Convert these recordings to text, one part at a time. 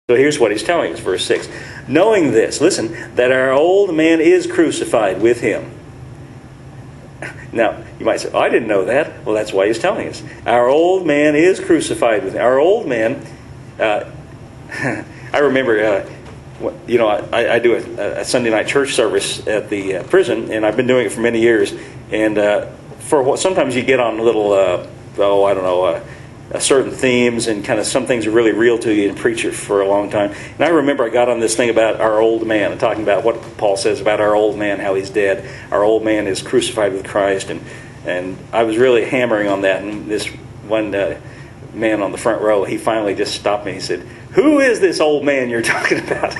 So here's what he's telling us, verse 6. Knowing this, listen, that our old man is crucified with him. Now, you might say, oh, I didn't know that. Well, that's why he's telling us. Our old man is crucified with him. Our old man, I remember, I do a Sunday night church service at the prison, and I've been doing it for many years. And sometimes you get on a little, certain themes, and kind of some things are really real to you and preach it for a long time. And I remember I got on this thing about our old man and talking about what Paul says about our old man, how he's dead. Our old man is crucified with Christ, and I was really hammering on that. And this one man on the front row, he finally just stopped me. He said, "Who is this old man you're talking about?"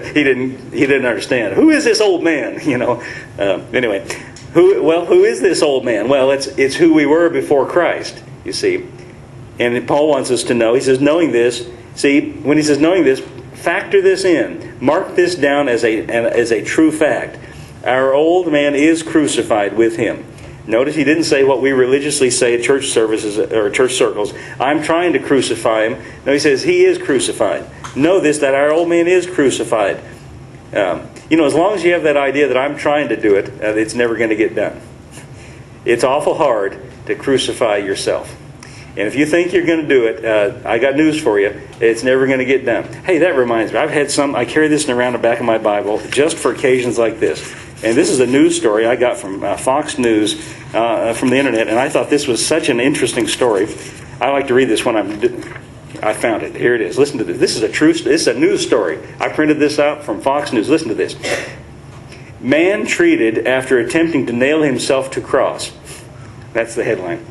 He didn't understand. Who is this old man? Anyway, who is this old man? Well, it's who we were before Christ. You see, and Paul wants us to know. He says, knowing this. See, when he says knowing this, factor this in. Mark this down as a true fact. Our old man is crucified with him. Notice he didn't say what we religiously say at church services or church circles. I'm trying to crucify him. No, he says he is crucified. Know this, that our old man is crucified. As long as you have that idea that I'm trying to do it, it's never going to get done. It's awful hard to crucify yourself. And if you think you're going to do it, I got news for you. It's never going to get done. Hey, that reminds me. I carry this around the back of my Bible just for occasions like this. And this is a news story I got from Fox News from the internet, and I thought this was such an interesting story. I like to read this when I found it. Here it is. Listen to this. This is a news story. I printed this out from Fox News. Listen to this. Man treated after attempting to nail himself to cross. That's the headline.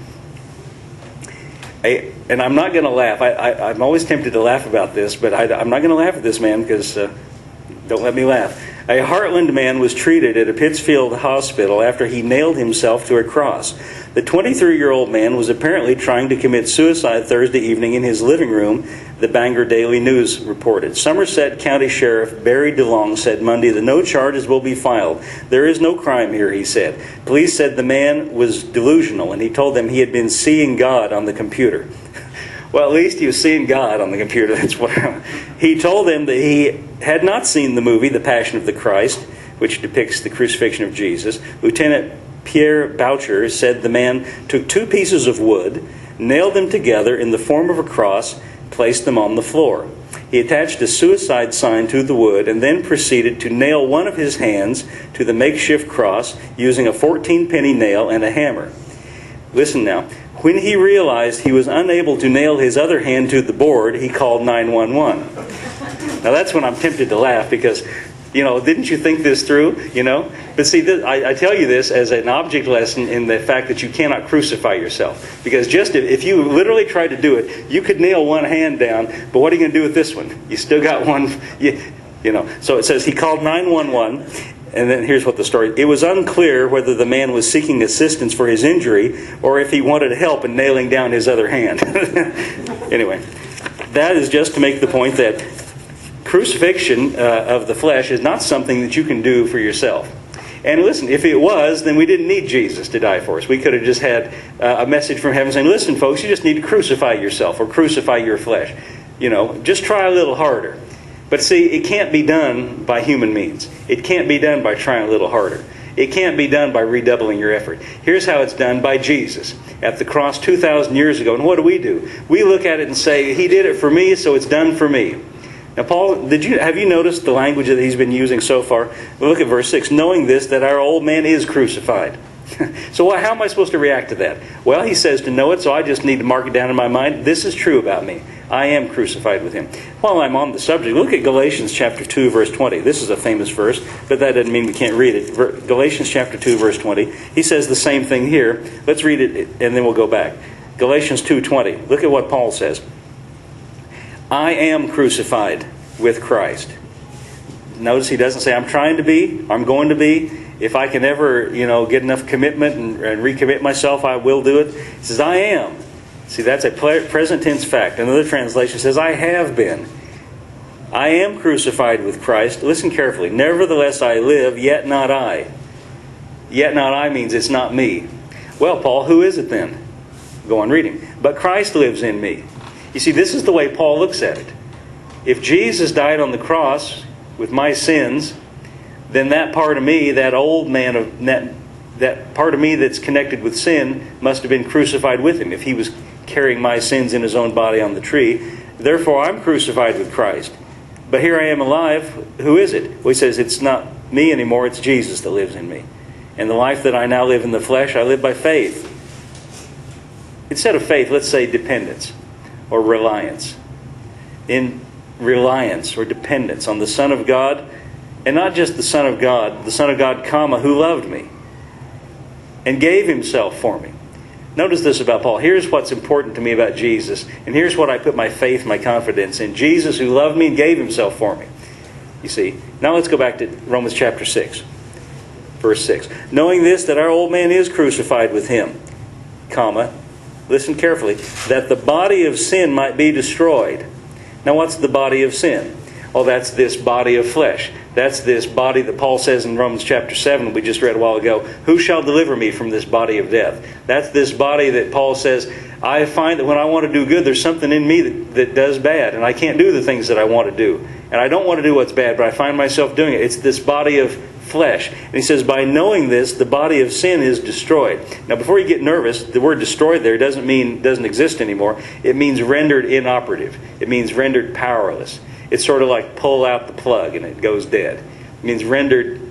And I'm not going to laugh. I'm always tempted to laugh about this, but I'm not going to laugh at this man because don't let me laugh. A Heartland man was treated at a Pittsfield hospital after he nailed himself to a cross. The 23-year-old man was apparently trying to commit suicide Thursday evening in his living room, the Bangor Daily News reported. Somerset County Sheriff Barry DeLong said Monday that no charges will be filed. There is no crime here, he said. Police said the man was delusional, and he told them he had been seeing God on the computer. Well, at least he was seeing God on the computer. That's what he told them, that he had not seen the movie The Passion of the Christ, which depicts the crucifixion of Jesus. Lieutenant Pierre Boucher said the man took two pieces of wood, nailed them together in the form of a cross, placed them on the floor. He attached a suicide sign to the wood and then proceeded to nail one of his hands to the makeshift cross using a 14-penny nail and a hammer. Listen now. When he realized he was unable to nail his other hand to the board, he called 911. Now that's when I'm tempted to laugh because, didn't you think this through? But see, I tell you this as an object lesson in the fact that you cannot crucify yourself. Because just if you literally tried to do it, you could nail one hand down, but what are you going to do with this one? You still got one, So it says he called 911. And then here's what the story... It was unclear whether the man was seeking assistance for his injury or if he wanted help in nailing down his other hand. Anyway, that is just to make the point that crucifixion of the flesh is not something that you can do for yourself. And listen, if it was, then we didn't need Jesus to die for us. We could have just had a message from heaven saying, listen, folks, you just need to crucify yourself or crucify your flesh. Just try a little harder. But see, it can't be done by human means. It can't be done by trying a little harder. It can't be done by redoubling your effort. Here's how it's done by Jesus at the cross 2,000 years ago. And what do? We look at it and say, he did it for me, so it's done for me. Now, Paul, have you noticed the language that he's been using so far? Well, look at verse 6. Knowing this, that our old man is crucified. So how am I supposed to react to that? Well, he says to know it, so I just need to mark it down in my mind. This is true about me. I am crucified with him. While I'm on the subject, look at Galatians chapter 2, verse 20. This is a famous verse, but that doesn't mean we can't read it. Galatians chapter 2, verse 20. He says the same thing here. Let's read it, and then we'll go back. Galatians 2:20. Look at what Paul says. I am crucified with Christ. Notice he doesn't say, I'm trying to be, I'm going to be. If I can ever, get enough commitment and recommit myself, I will do it. He says, I am. See, that's a present tense fact. Another translation says, I have been. I am crucified with Christ. Listen carefully. Nevertheless I live, yet not I. Yet not I means it's not me. Well, Paul, who is it then? Go on reading. But Christ lives in me. You see, this is the way Paul looks at it. If Jesus died on the cross with my sins, then that part of me, that old man of that part of me that's connected with sin, must have been crucified with him if he was carrying my sins in his own body on the tree. Therefore, I'm crucified with Christ. But here I am alive. Who is it? Well, he says it's not me anymore. It's Jesus that lives in me. And the life that I now live in the flesh, I live by faith. Instead of faith, let's say dependence or reliance. In reliance or dependence on the Son of God, and not just the Son of God, comma, who loved me and gave himself for me. Notice this about Paul. Here's what's important to me about Jesus, and here's what I put my faith, my confidence in. Jesus who loved me and gave himself for me. You see. Now let's go back to Romans chapter 6, verse 6. Knowing this, that our old man is crucified with him, comma, listen carefully, that the body of sin might be destroyed. Now what's the body of sin? Oh, that's this body of flesh. That's this body that Paul says in Romans chapter 7, we just read a while ago, who shall deliver me from this body of death? That's this body that Paul says, I find that when I want to do good, there's something in me that does bad, and I can't do the things that I want to do. And I don't want to do what's bad, but I find myself doing it. It's this body of flesh. And he says, by knowing this, the body of sin is destroyed. Now, before you get nervous, the word destroyed there doesn't mean doesn't exist anymore. It means rendered inoperative. It means rendered powerless. It's sort of like pull out the plug and it goes dead. It means rendered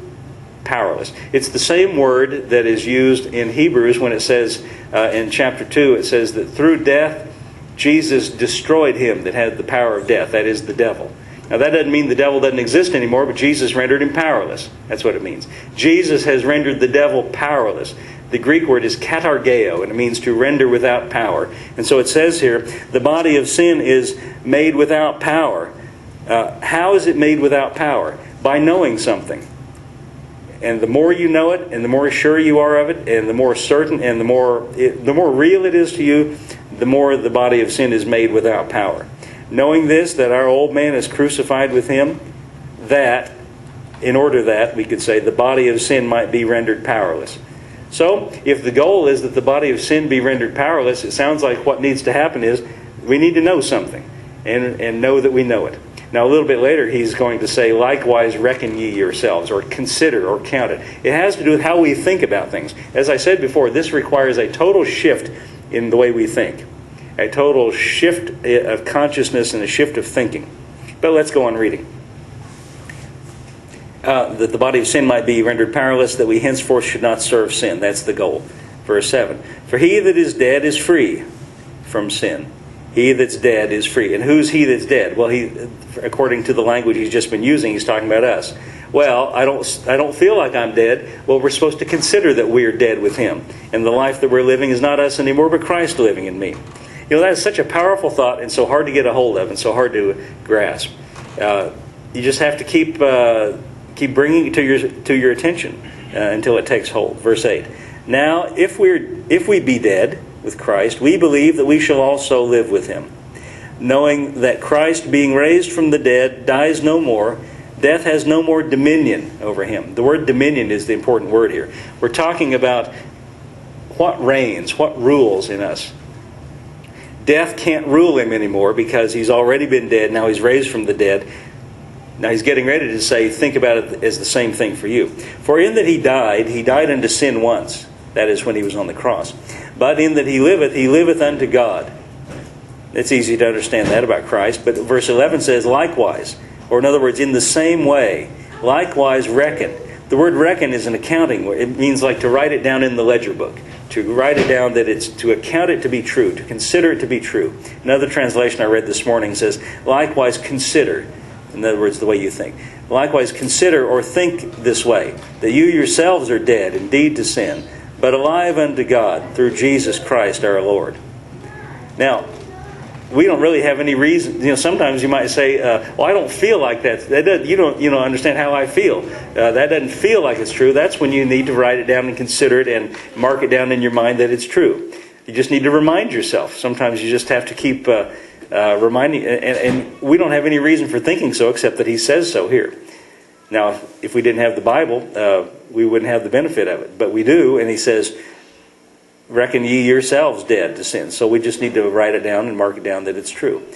powerless. It's the same word that is used in Hebrews when it says in chapter 2, it says that through death, Jesus destroyed him that had the power of death. That is the devil. Now that doesn't mean the devil doesn't exist anymore, but Jesus rendered him powerless. That's what it means. Jesus has rendered the devil powerless. The Greek word is katargeo, and it means to render without power. And so it says here, the body of sin is made without power. How is it made without power? By knowing something. And the more you know it, and the more sure you are of it, and the more certain, and the more real it is to you, the more the body of sin is made without power. Knowing this, that our old man is crucified with him, that, in order that, we could say, the body of sin might be rendered powerless. So, if the goal is that the body of sin be rendered powerless, it sounds like what needs to happen is we need to know something, and know that we know it. Now, a little bit later, he's going to say, likewise reckon ye yourselves, or consider, or count it. It has to do with how we think about things. As I said before, this requires a total shift in the way we think. A total shift of consciousness and a shift of thinking. But let's go on reading. That the body of sin might be rendered powerless, that we henceforth should not serve sin. That's the goal. Verse 7. For he that is dead is free from sin. He that's dead is free. And who's he that's dead? Well, according to the language he's just been using, he's talking about us. Well, I don't feel like I'm dead. Well, we're supposed to consider that we're dead with him. And the life that we're living is not us anymore, but Christ living in me. You know, that is such a powerful thought and so hard to get a hold of and so hard to grasp. You just have to keep bringing it to your attention until it takes hold. Verse 8. Now, if we be dead with Christ, we believe that we shall also live with him, knowing that Christ, being raised from the dead, dies no more. Death has no more dominion over him. The word dominion is the important word here. We're talking about what reigns, what rules in us. Death can't rule him anymore because he's already been dead. Now he's raised from the dead. Now he's getting ready to say, think about it as the same thing for you. For in that he died unto sin once. That is when he was on the cross. But in that he liveth unto God. It's easy to understand that about Christ. But verse 11 says, likewise. Or in other words, in the same way, likewise reckon. The word reckon is an accounting word. It means like to write it down in the ledger book. To write it down, that it's to account it to be true, to consider it to be true. Another translation I read this morning says, likewise consider. In other words, the way you think. Likewise consider or think this way, that you yourselves are dead indeed to sin, but alive unto God through Jesus Christ our Lord. Now, we don't really have any reason. You know, sometimes you might say, well, I don't feel like that. You don't understand how I feel. That doesn't feel like it's true. That's when you need to write it down and consider it and mark it down in your mind that it's true. You just need to remind yourself. Sometimes you just have to keep reminding. And we don't have any reason for thinking so except that he says so here. Now, if we didn't have the Bible, we wouldn't have the benefit of it. But we do, and he says, reckon ye yourselves dead to sin. So we just need to write it down and mark it down that it's true.